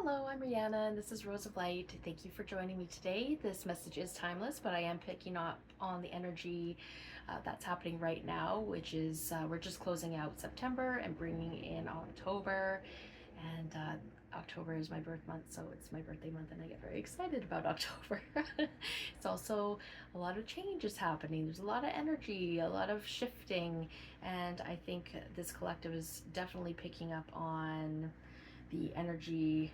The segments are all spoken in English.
Hello, I'm Rhianna, and this is Rose of Light. Thank you for joining me today. This message is timeless, but I am picking up on the energy that's happening right now, which is we're just closing out September and bringing in October. And October is my birth month, so it's my birthday month, and I get very excited about October. It's also a lot of changes happening. There's a lot of energy, a lot of shifting, and I think this collective is definitely picking up on the energy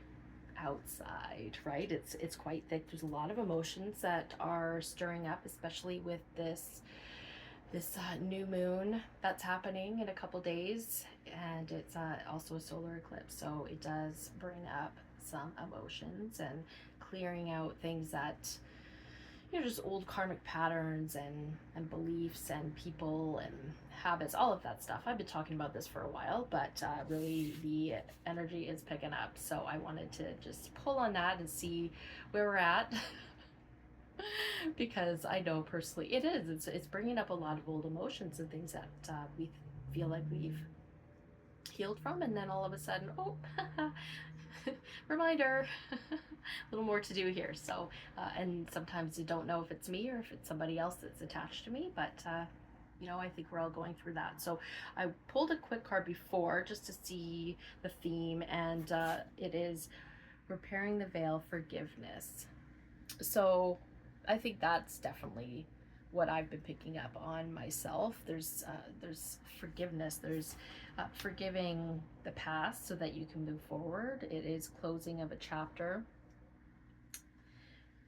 outside, right? It's quite thick. There's a lot of emotions that are stirring up, especially with this new moon that's happening in a couple days, and it's also a solar eclipse, so it does bring up some emotions and clearing out things that just old karmic patterns and beliefs and people and habits, all of that stuff. I've been talking about this for a while, but really the energy is picking up, so I wanted to just pull on that and see where we're at. Because I know personally it's bringing up a lot of old emotions and things that we feel like we've healed from, and then all of a sudden, oh, reminder, a little more to do here. So and sometimes you don't know if it's me or if it's somebody else that's attached to me, but I think we're all going through that. So I pulled a quick card before just to see the theme, and it is repairing the veil, forgiveness. So I think that's definitely what I've been picking up on myself. There's forgiveness. There's forgiving the past so that you can move forward. It is closing of a chapter.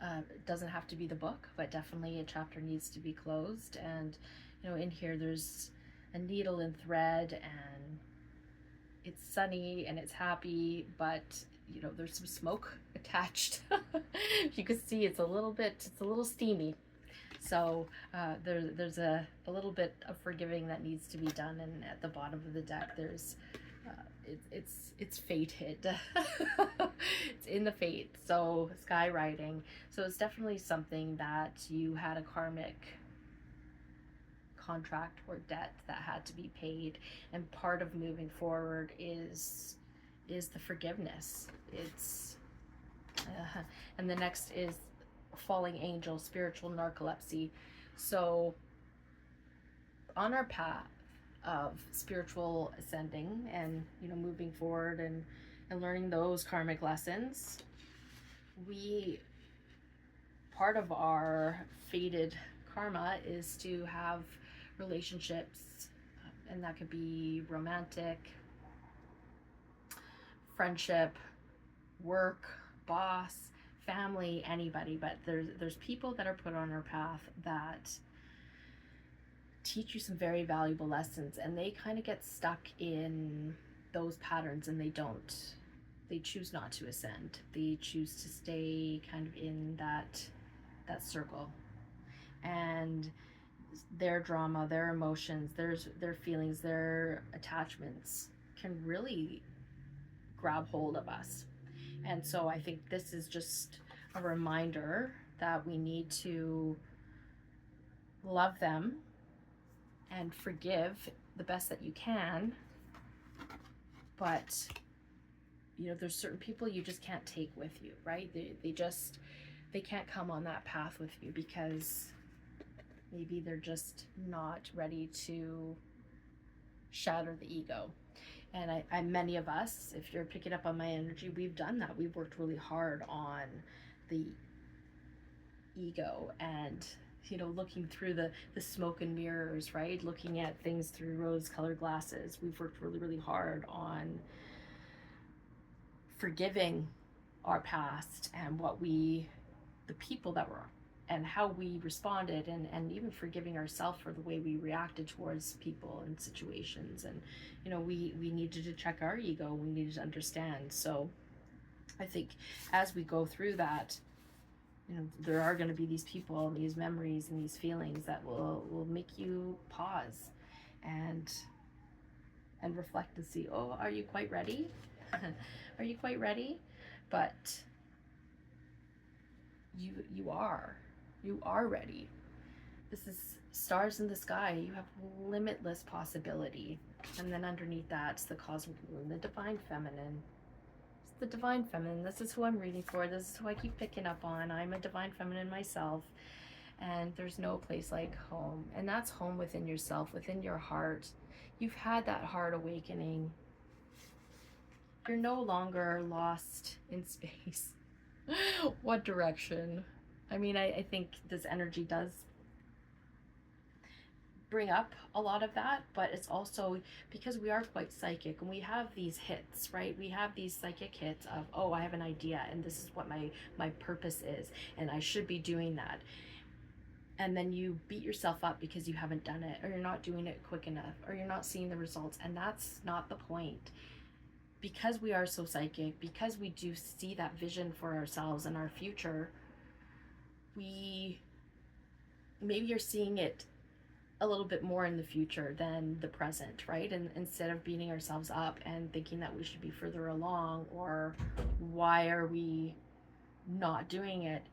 It doesn't have to be the book, but definitely a chapter needs to be closed. And in here there's a needle and thread, and it's sunny and it's happy, but there's some smoke attached. You can see it's a little steamy. So there's a little bit of forgiving that needs to be done, and at the bottom of the deck there's it's fated. It's in the fate, so sky riding. So it's definitely something that you had a karmic contract or debt that had to be paid, and part of moving forward is the forgiveness. It's and the next is falling angel, spiritual narcolepsy. So on our path of spiritual ascending and moving forward and learning those karmic lessons, part of our fated karma is to have relationships, and that could be romantic, friendship, work, boss, family, anybody. But there's people that are put on our path that teach you some very valuable lessons, and they kind of get stuck in those patterns, and they choose not to ascend. They choose to stay kind of in that circle, and their drama, their emotions, their feelings, their attachments can really grab hold of us. And so I think this is just a reminder that we need to love them and forgive the best that you can. But there's certain people you just can't take with you, right? They can't come on that path with you because maybe they're just not ready to shatter the ego. And many of us, if you're picking up on my energy, we've done that. We've worked really hard on the ego, and looking through the smoke and mirrors, right? Looking at things through rose-colored glasses. We've worked really, really hard on forgiving our past and the people that were, and how we responded, and even forgiving ourselves for the way we reacted towards people and situations. And we needed to check our ego. We needed to understand. So I think as we go through that, there are going to be these people and these memories and these feelings that will make you pause and reflect and see, oh, are you quite ready? Are you quite ready? But you are ready. This is stars in the sky. You have limitless possibility. And then underneath that's the cosmic moon, the divine feminine. the divine feminine. This is who I'm reading for. This is who I keep picking up on. I'm a divine feminine myself. And there's no place like home. And that's home within yourself, within your heart. You've had that heart awakening. You're no longer lost in space. What direction? I mean, I think this energy does bring up a lot of that, but it's also because we are quite psychic and we have these hits, right? We have these psychic hits of, oh, I have an idea and this is what my purpose is and I should be doing that. And then you beat yourself up because you haven't done it, or you're not doing it quick enough, or you're not seeing the results. And that's not the point. Because we are so psychic, because we do see that vision for ourselves and our future, maybe you're seeing it a little bit more in the future than the present, right? And instead of beating ourselves up and thinking that we should be further along, or why are we not doing it,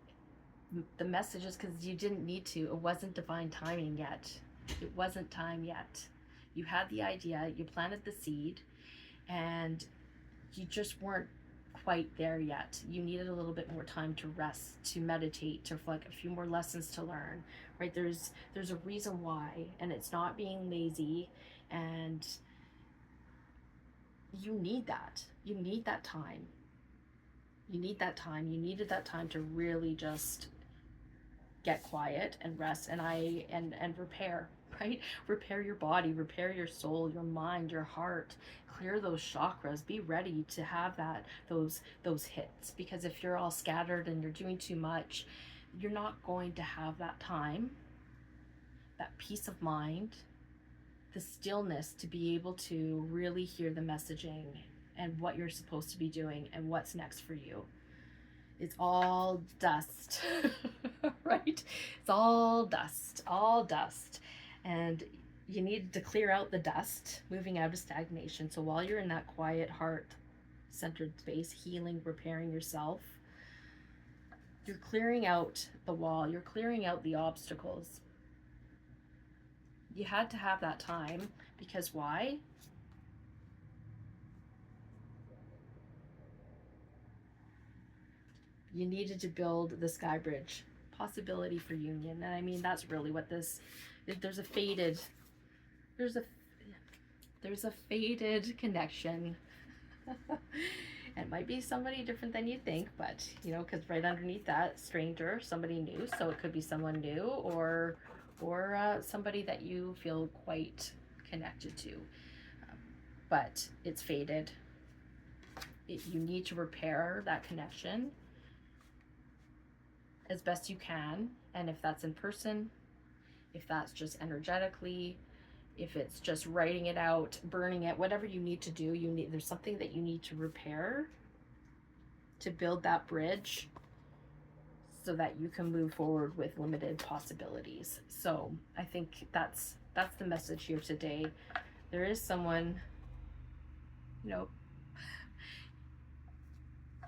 the message is because you didn't need to. It wasn't divine timing yet. It wasn't time yet. You had the idea, you planted the seed, and you just weren't quite there yet. You needed a little bit more time to rest, to meditate, to reflect, a few more lessons to learn, right? There's a reason why, and it's not being lazy, and you need that. You need that time. You need that time. You needed that time to really just get quiet and rest and repair, right? Repair your body, repair your soul, your mind, your heart, clear those chakras, be ready to have those hits. Because if you're all scattered and you're doing too much, you're not going to have that time, that peace of mind, the stillness to be able to really hear the messaging and what you're supposed to be doing and what's next for you. It's all dust, right? It's all dust. And you need to clear out the dust, moving out of stagnation. So while you're in that quiet, heart-centered space, healing, repairing yourself, you're clearing out the wall, you're clearing out the obstacles. You had to have that time because why? You needed to build the sky bridge, possibility for union. And I mean, that's really what this, there's a faded connection. It might be somebody different than you think, but you know, because right underneath that, stranger, somebody new. So it could be someone new or somebody that you feel quite connected to. But it's faded. You need to repair that connection as best you can. And if that's in person, if that's just energetically, if it's just writing it out, burning it, whatever you need to do, there's something that you need to repair to build that bridge so that you can move forward with limited possibilities. So I think that's the message here today. There is someone, you know,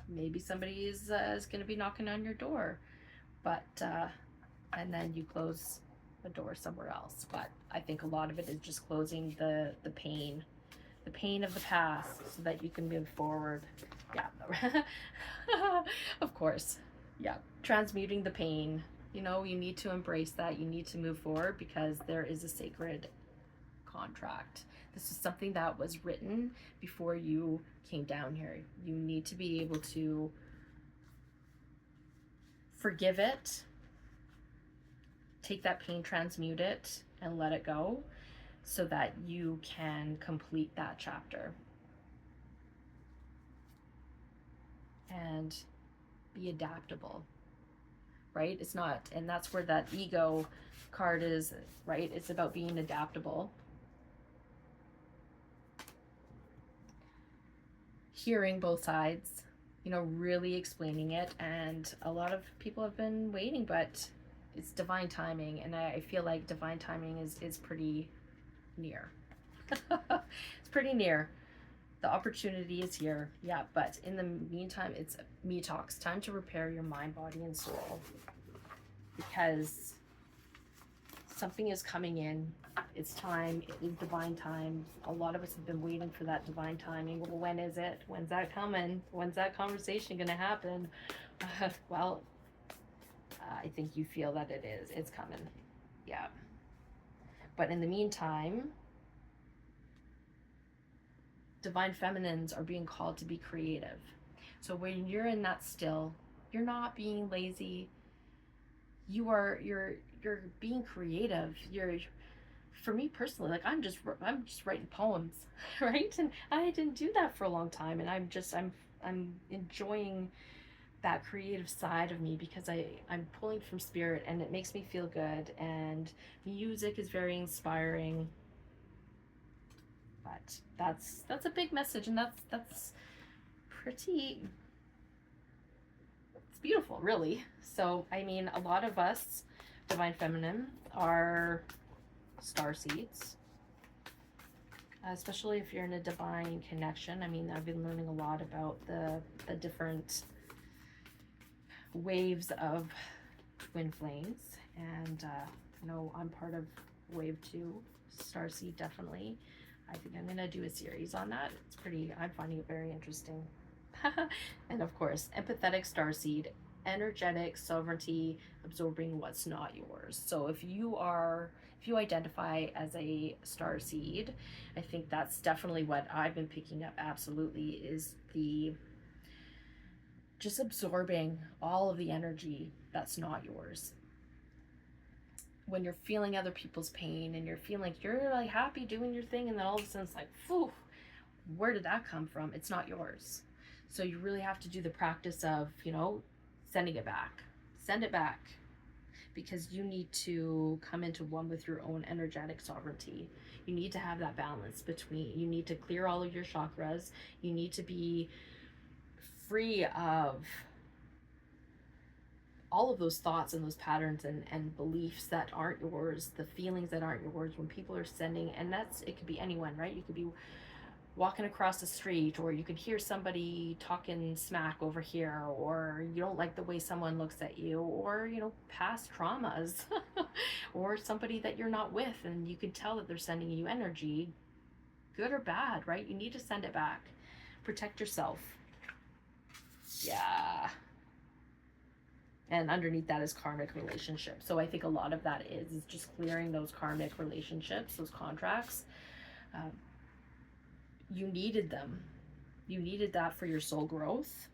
maybe somebody is going to be knocking on your door, but and then you close the door somewhere else. But I think a lot of it is just closing the pain of the past so that you can move forward. Yeah. Of course. Yeah, transmuting the pain. You know, you need to embrace that. You need to move forward because there is a sacred contract. This is something that was written before you came down here. You need to be able to forgive it, take that pain, transmute it, and let it go so that you can complete that chapter and be adaptable, right? It's not, and that's where that ego card is, right? It's about being adaptable. Hearing both sides, you know, really explaining it. And a lot of people have been waiting, but it's divine timing. And I feel like divine timing is pretty near. It's pretty near. The opportunity is here. Yeah, but in the meantime, it's me talks. Time to repair your mind, body, and soul. Because Something is coming in. It's time. It is divine time. A lot of us have been waiting for that divine timing. Well, when is it? When's that coming? When's that conversation going to happen? Well, I think you feel that it is. It's coming. Yeah. But in the meantime, divine feminines are being called to be creative. So when you're in that still, you're not being lazy. You're being creative. For me personally, like I'm just writing poems, right? And I didn't do that for a long time, and I'm enjoying that creative side of me because I'm pulling from spirit, and it makes me feel good, and music is very inspiring. But that's a big message, and that's pretty, it's beautiful, really. So I mean, a lot of us divine feminine are star seeds, especially if you're in a divine connection. I mean, I've been learning a lot about the different waves of twin flames, and you know, I'm part of wave 2 starseed, definitely. I think I'm going to do a series on that. It's pretty, I'm finding it very interesting. And of course, empathetic starseed, energetic sovereignty, absorbing what's not yours. So if you identify as a starseed, I think that's definitely what I've been picking up. Absolutely, is the just absorbing all of the energy that's not yours. When you're feeling other people's pain and you're feeling like you're like happy doing your thing, and then all of a sudden it's like, phew, where did that come from? It's not yours. So you really have to do the practice of, you know, sending it back. Send it back, because you need to come into one with your own energetic sovereignty. You need to have that balance between, you need to clear all of your chakras. You need to be free of all of those thoughts and those patterns and beliefs that aren't yours, the feelings that aren't yours. When people are sending, and it could be anyone, right? You could be walking across the street, or you could hear somebody talking smack over here, or you don't like the way someone looks at you, or, you know, past traumas, or somebody that you're not with, and you could tell that they're sending you energy, good or bad, right? You need to send it back. Protect yourself. Yeah. And underneath that is karmic relationships. So I think a lot of that is just clearing those karmic relationships, those contracts. You needed them. You needed that for your soul growth.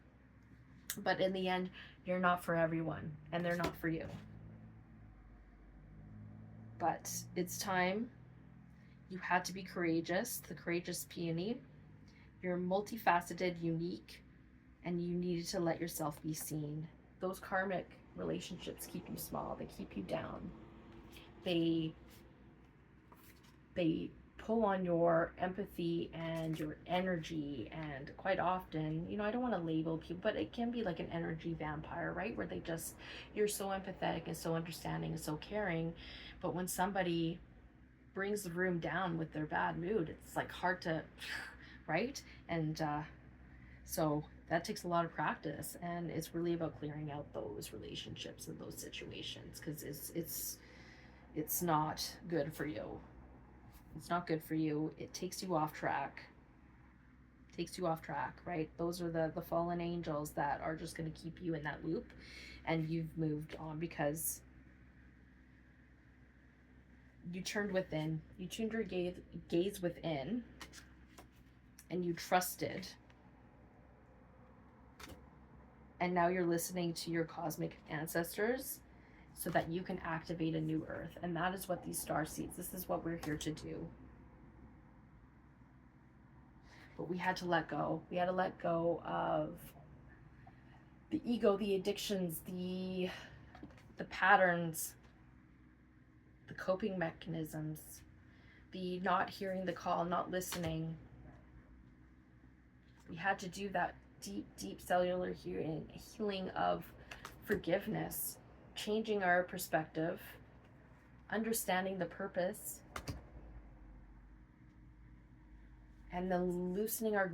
But in the end, you're not for everyone, and they're not for you. But it's time. You had to be courageous, the courageous peony. You're multifaceted, unique, and you needed to let yourself be seen. Those karmic relationships keep you small. They keep you down. They pull on your empathy and your energy, and quite often, you know, I don't want to label people, but it can be like an energy vampire, right? Where you're so empathetic and so understanding and so caring, but when somebody brings the room down with their bad mood, it's like hard to, right? And so that takes a lot of practice, and it's really about clearing out those relationships and those situations, because it's not good for you. It's not good for you. It takes you off track. Right? Those are the fallen angels that are just going to keep you in that loop, and you've moved on because you turned within. You tuned your gaze within, and you trusted. And now you're listening to your cosmic ancestors so that you can activate a new earth. And that is what these star seeds, this is what we're here to do. But we had to let go. We had to let go of the ego, the addictions, the patterns, the coping mechanisms, the not hearing the call, not listening. We had to do that deep cellular healing of forgiveness, changing our perspective, understanding the purpose, and then loosening our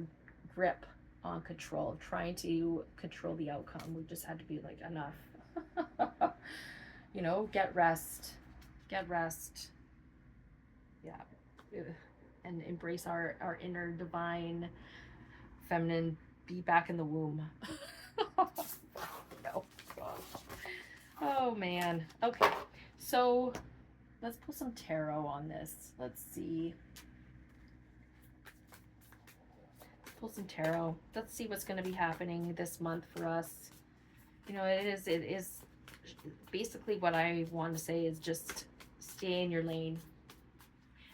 grip on control, trying to control the outcome. We just had to be like, enough. You know, get rest, get rest. Yeah. And embrace our inner divine feminine, be back in the womb. No. Oh man. Okay. So let's pull some tarot on this. Let's see. Pull some tarot. Let's see what's going to be happening this month for us. You know, it is basically what I want to say is just stay in your lane.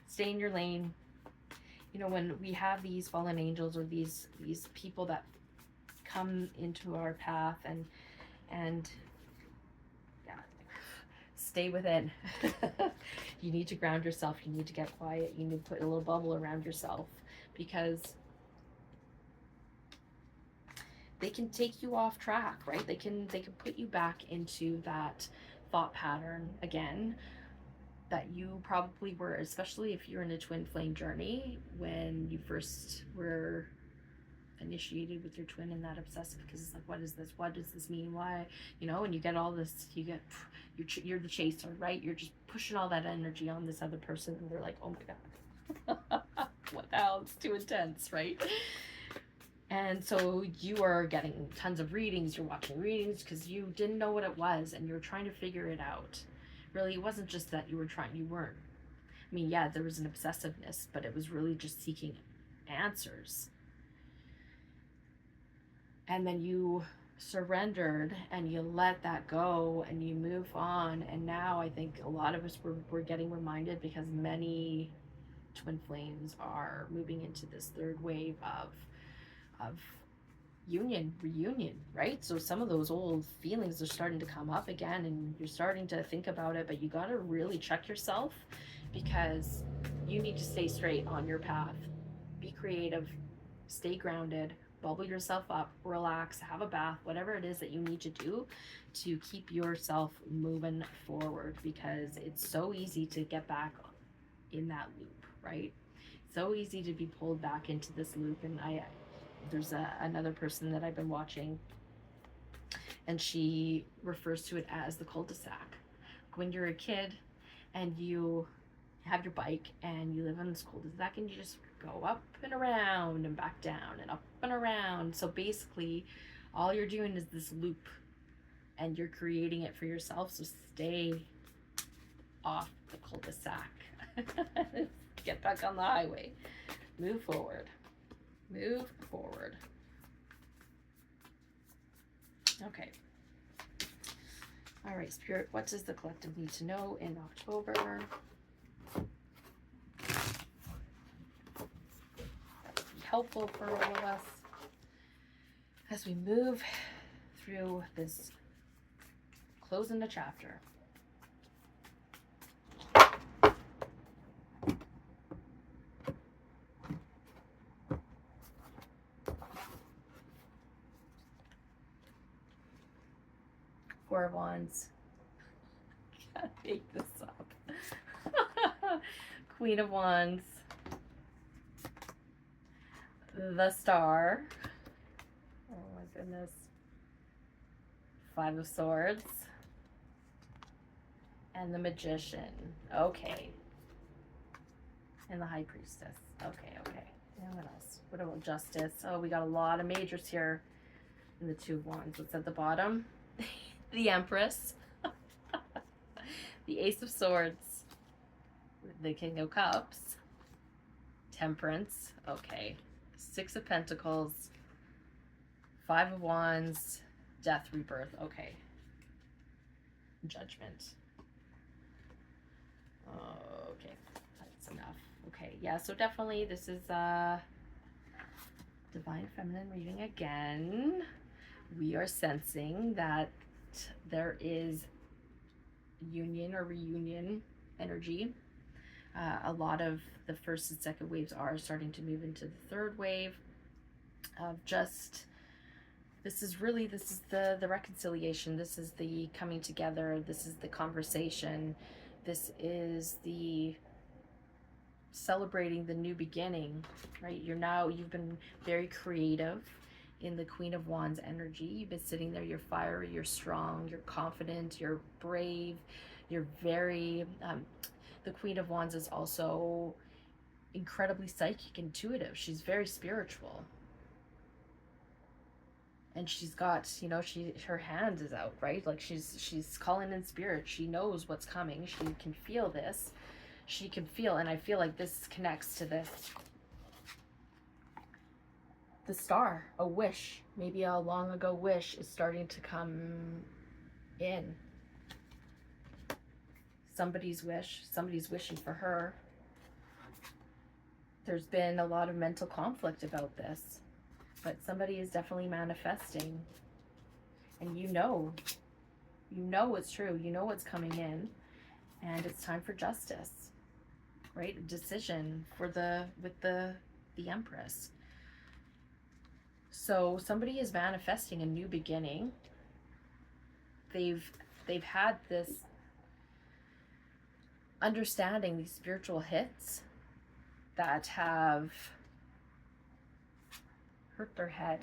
Stay in your lane. You know, when we have these fallen angels or these people that come into our path and yeah, stay within. You need to ground yourself. You need to get quiet. You need to put a little bubble around yourself, because they can take you off track, right? They can put you back into that thought pattern again that you probably were, especially if you're in a twin flame journey, when you first were initiated with your twin and that obsessive, because it's like, what is this? What does this mean? Why? You know, and you get all this, you're the chaser, right? You're just pushing all that energy on this other person, and they're like, oh my God, what the hell? It's too intense, right? And so you are getting tons of readings, you're watching readings because you didn't know what it was and you're trying to figure it out. Really, it wasn't just that you weren't. I mean, yeah, there was an obsessiveness, but it was really just seeking answers. And then you surrendered and you let that go and you move on. And now I think a lot of us we're getting reminded, because many twin flames are moving into this third wave of reunion, right? So some of those old feelings are starting to come up again, and you're starting to think about it, but you got to really check yourself, because you need to stay straight on your path. Be creative, stay grounded, bubble yourself up, relax, have a bath, whatever it is that you need to do to keep yourself moving forward, because it's so easy to get back in that loop, right? So easy to be pulled back into this loop. And there's another person that I've been watching, and she refers to it as the cul-de-sac. When you're a kid and you have your bike and you live on this cul-de-sac and you just go up and around and back down and up and around. So basically all you're doing is this loop, and you're creating it for yourself. So stay off the cul-de-sac. Get back on the highway. Move forward. Move forward. Okay. All right, Spirit, what does the collective need to know in October? That would be helpful for all of us as we move through this closing the chapter. Four of Wands. Can't make this up. Queen of Wands. The Star. Oh my goodness. Five of Swords. And the Magician. Okay. And the High Priestess. Okay. And what else? What about Justice? Oh, we got a lot of majors here. And the Two of Wands. What's at the bottom? The Empress. The Ace of Swords. The King of Cups. Temperance. Okay. Six of Pentacles. Five of Wands. Death, Rebirth. Okay. Judgment. Okay. That's enough. Okay. Yeah, so definitely this is Divine Feminine reading again. We are sensing that there is union or reunion energy. A lot of the first and second waves are starting to move into the third wave of just, this is the reconciliation. This is the coming together. This is the conversation. This is the celebrating the new beginning, right? You've been very creative in the Queen of Wands energy. You've been sitting there, you're fiery, you're strong, you're confident, you're brave, You're very, the Queen of Wands is also incredibly psychic, intuitive. She's very spiritual. And she's got, you know, her hand is out, right? Like she's calling in spirit. She knows what's coming. She can feel this. She can feel, and I feel like this connects to this. The star, a wish, maybe a long ago wish is starting to come in. Somebody's wish, somebody's wishing for her. There's been a lot of mental conflict about this, but somebody is definitely manifesting. And you know it's true. You know what's coming in, and it's time for justice, right? A decision for with the Empress. So somebody is manifesting a new beginning. They've had this understanding, these spiritual hits that have hurt their head,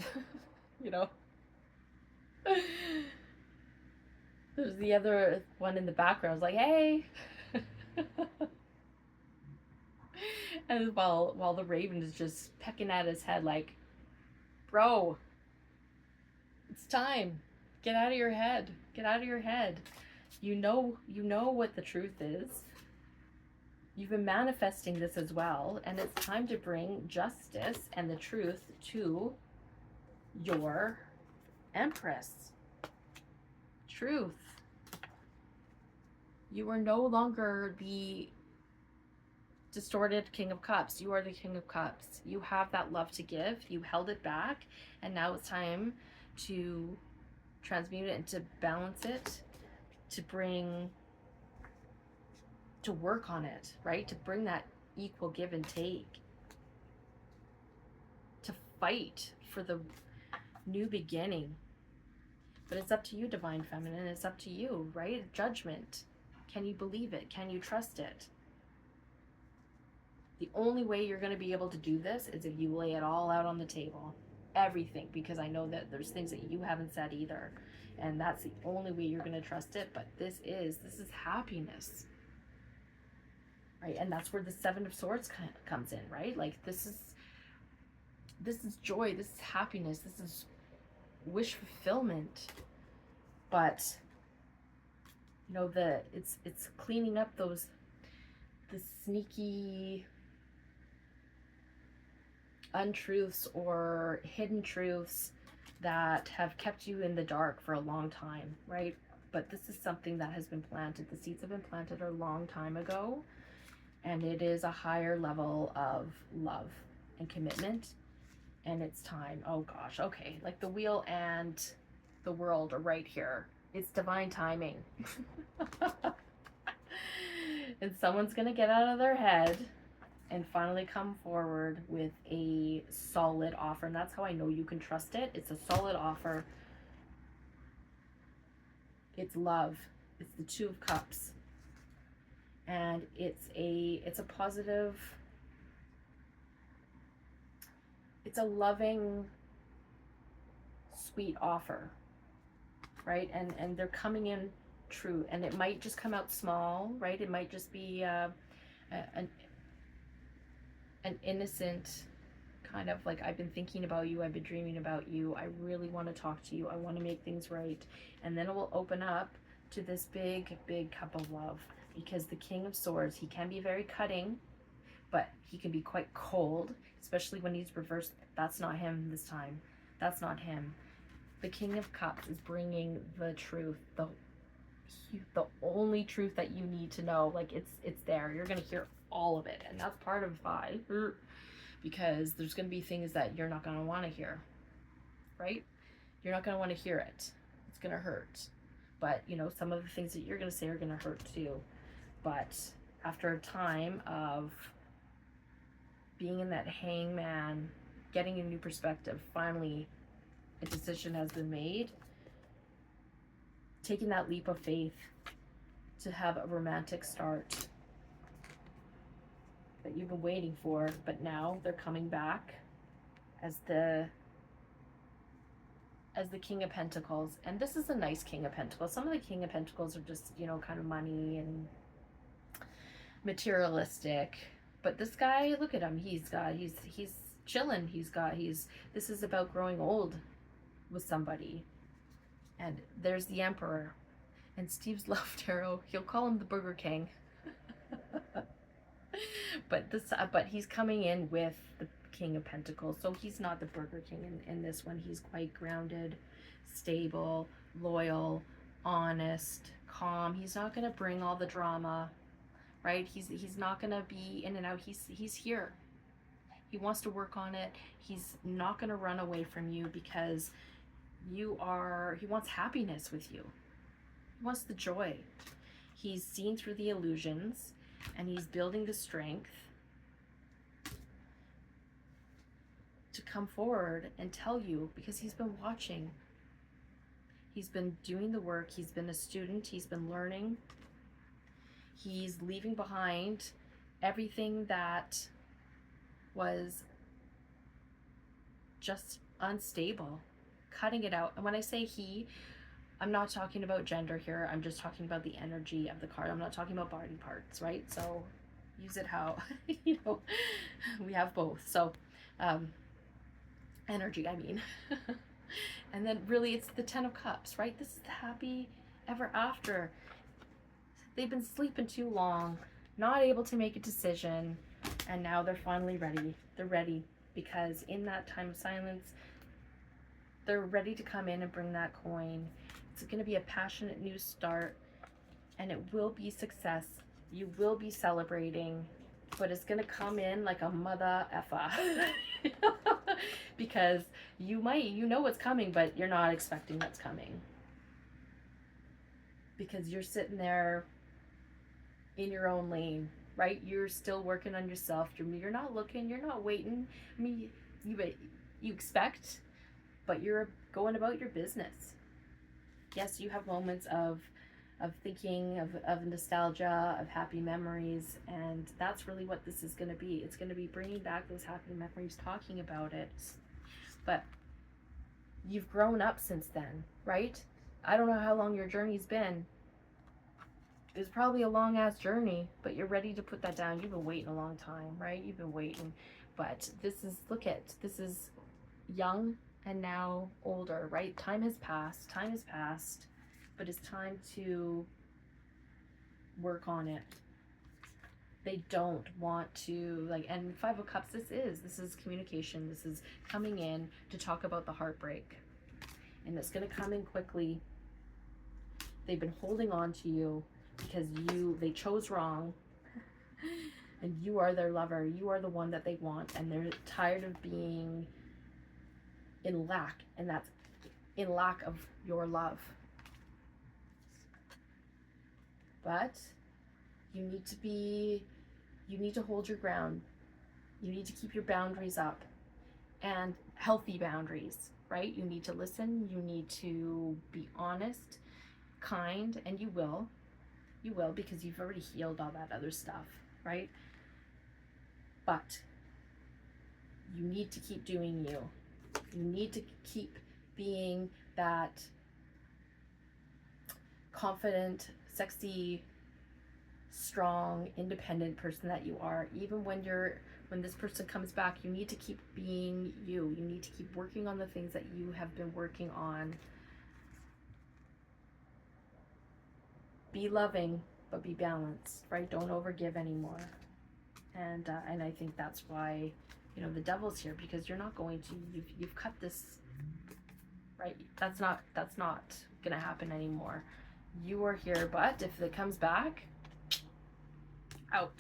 you know. There's the other one in the background, like, hey. And while the raven is just pecking at his head, like, bro, it's time. Get out of your head. Get out of your head. You know what the truth is. You've been manifesting this as well, and it's time to bring justice and the truth to your Empress. Truth. You are no longer the distorted King of Cups. You are the King of Cups. You have that love to give. You held it back, and now it's time to transmute it and to balance it, to work on it, right? To bring that equal give and take, to fight for the new beginning. But it's up to you, Divine Feminine. It's up to you, right? Judgment. Can you believe it? Can you trust it? The only way you're going to be able to do this is if you lay it all out on the table. Everything, because I know that there's things that you haven't said either. And that's the only way you're going to trust it. But this is happiness. Right? And that's where the Seven of Swords comes in, right? Like this is joy, this is happiness, this is wish fulfillment. But you know, it's cleaning up the sneaky untruths or hidden truths that have kept you in the dark for a long time, right? But this is something that has been planted. The seeds have been planted a long time ago, and it is a higher level of love and commitment, and it's time. Oh gosh, okay, like the wheel and the world are right here. It's divine timing. And someone's gonna get out of their head and finally come forward with a solid offer. And that's how I know you can trust it. It's a solid offer. It's love. It's the Two of Cups. And it's a positive, it's a loving, sweet offer, right? And they're coming in true. And it might just come out small, right? It might just be an innocent kind of like, I've been thinking about you, I've been dreaming about you, I really want to talk to you, I want to make things right. And then it will open up to this big cup of love, because the King of Swords, he can be very cutting, but he can be quite cold, especially when he's reversed. That's not him this time. That's not him. The King of Cups is bringing the truth, the only truth that you need to know. Like it's there. You're gonna hear all of it, and that's part of 5, because there's gonna be things that you're not gonna want to hear, right? You're not gonna want to hear it. It's gonna hurt. But you know, some of the things that you're gonna say are gonna hurt too. But after a time of being in that hangman, getting a new perspective, finally a decision has been made, taking that leap of faith to have a romantic start that you've been waiting for. But now they're coming back as the as the King of Pentacles. And this is a nice King of Pentacles. Some of the King of Pentacles are just, you know, kind of money and materialistic. But this guy, look at him. He's chilling. This is about growing old with somebody. And there's the Emperor. And Steve's love tarot, he'll call him the Burger King. but he's coming in with the King of Pentacles. So he's not the Burger King in this one. He's quite grounded, stable, loyal, honest, calm. He's not going to bring all the drama, right? He's not going to be in and out. He's here. He wants to work on it. He's not going to run away from you because he wants happiness with you. He wants the joy. He's seen through the illusions, and he's building the strength to come forward and tell you, because he's been watching. He's been doing the work. He's been a student. He's been learning. He's leaving behind everything that was just unstable, cutting it out. And when I say he, I'm not talking about gender here. I'm just talking about the energy of the card. I'm not talking about body parts, right? So use it how, you know, we have both. So energy, I mean. And then really it's the 10 of Cups, right? This is the happy ever after. They've been sleeping too long, not able to make a decision, and now they're finally ready. They're ready because in that time of silence, they're ready to come in and bring that coin. It's going to be a passionate new start, and it will be success. You will be celebrating, but it's going to come in like a mother effa. Because you know what's coming, but you're not expecting what's coming. Because you're sitting there in your own lane, right? You're still working on yourself. You're not looking, you're not waiting. I mean, you expect, but you're going about your business. Yes, you have moments of thinking, of nostalgia, of happy memories, and that's really what this is going to be. It's going to be bringing back those happy memories, talking about it. But you've grown up since then, right? I don't know how long your journey's been. It's probably a long ass journey, but you're ready to put that down. You've been waiting a long time, right? You've been waiting. But this is young and now older, right? Time has passed, but it's time to work on it. They don't want to, like, and 5 of Cups, this is communication. This is coming in to talk about the heartbreak. And it's going to come in quickly. They've been holding on to you because they chose wrong. And you are their lover. You are the one that they want. And they're tired of being in lack. And that's in lack of your love. But you need to hold your ground. You need to keep your boundaries up, and healthy boundaries, right? You need to listen. You need to be honest, kind, and you will because you've already healed all that other stuff, right? But you need to keep doing you. You need to keep being that confident, sexy, strong, independent person that you are. Even when this person comes back, you need to keep being you. You need to keep working on the things that you have been working on. Be loving, but be balanced, right? Don't overgive anymore. And I think that's why, you know, the devil's here, because you're not going to, you've cut this, right? That's not gonna happen anymore. You are here, but if it comes back, out.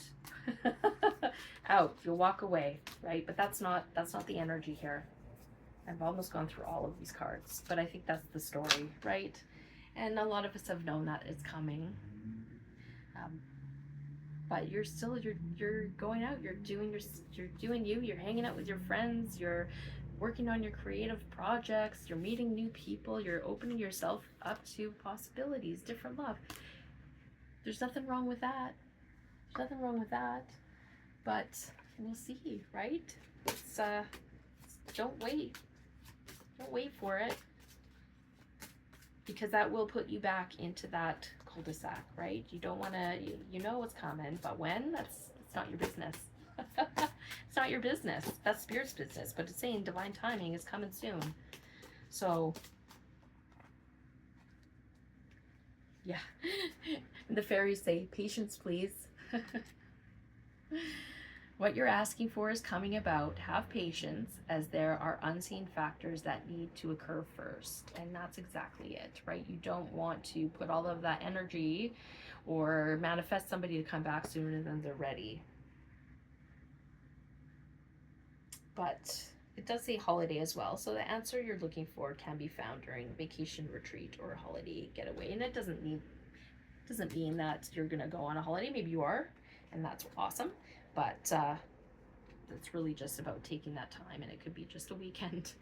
Out. You'll walk away, right? But that's not the energy here. I've almost gone through all of these cards, but I think that's the story, right? And a lot of us have known that it's coming. But you're going out, you're doing you, you're hanging out with your friends, you're working on your creative projects, you're meeting new people, you're opening yourself up to possibilities, different love. There's nothing wrong with that. But we'll see, right? Don't wait for it. because that will put you back into that cul-de-sac, right? You don't want to, you know what's coming, but when, it's not your business. It's not your business. That's Spirit's business, but it's saying divine timing is coming soon. So yeah. The fairies say, patience, please. What you're asking for is coming about. Have patience, as there are unseen factors that need to occur first. And that's exactly it, right? You don't want to put all of that energy or manifest somebody to come back sooner than they're ready. But it does say holiday as well. So the answer you're looking for can be found during vacation retreat or a holiday getaway. And it doesn't mean that you're going to go on a holiday. Maybe you are, and that's awesome. But it's really just about taking that time, and it could be just a weekend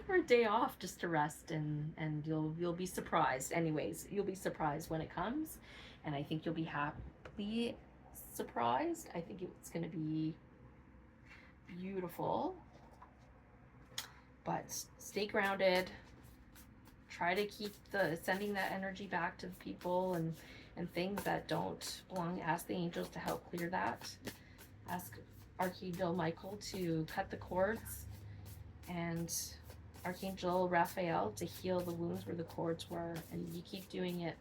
or a day off just to rest, and you'll be surprised. Anyways, you'll be surprised when it comes, and I think you'll be happily surprised. I think it's going to be beautiful. But stay grounded. Try to keep sending that energy back to the people and things that don't belong. Ask the angels to help clear that. Ask Archangel Michael to cut the cords, and Archangel Raphael to heal the wounds where the cords were. And you keep doing it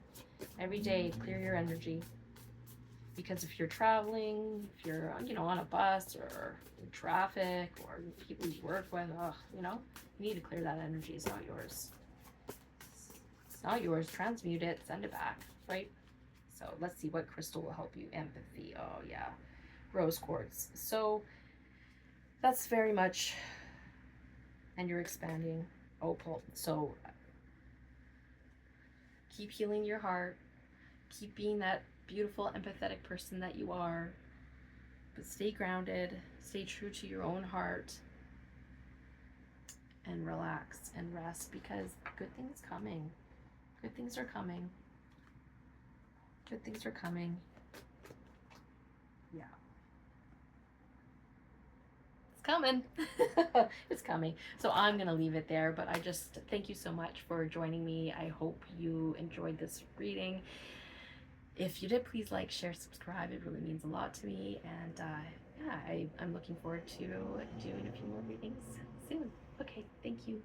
every day. Clear your energy. Because if you're traveling, if you're on a bus or in traffic or people you work with, you need to clear that energy. It's not yours. It's not yours. Transmute it. Send it back. Right? So let's see what crystal will help you. Empathy. Oh yeah. Rose quartz. So that's very much, and you're expanding. Opal. So keep healing your heart. Keep being that beautiful, empathetic person that you are. But stay grounded. Stay true to your own heart. And relax and rest, because good things are coming. Good things are coming. Good things are coming. Yeah. It's coming. It's coming. So I'm going to leave it there, but I just thank you so much for joining me. I hope you enjoyed this reading. If you did, please like, share, subscribe. It really means a lot to me. And yeah, I'm looking forward to doing a few more readings soon. Okay, thank you.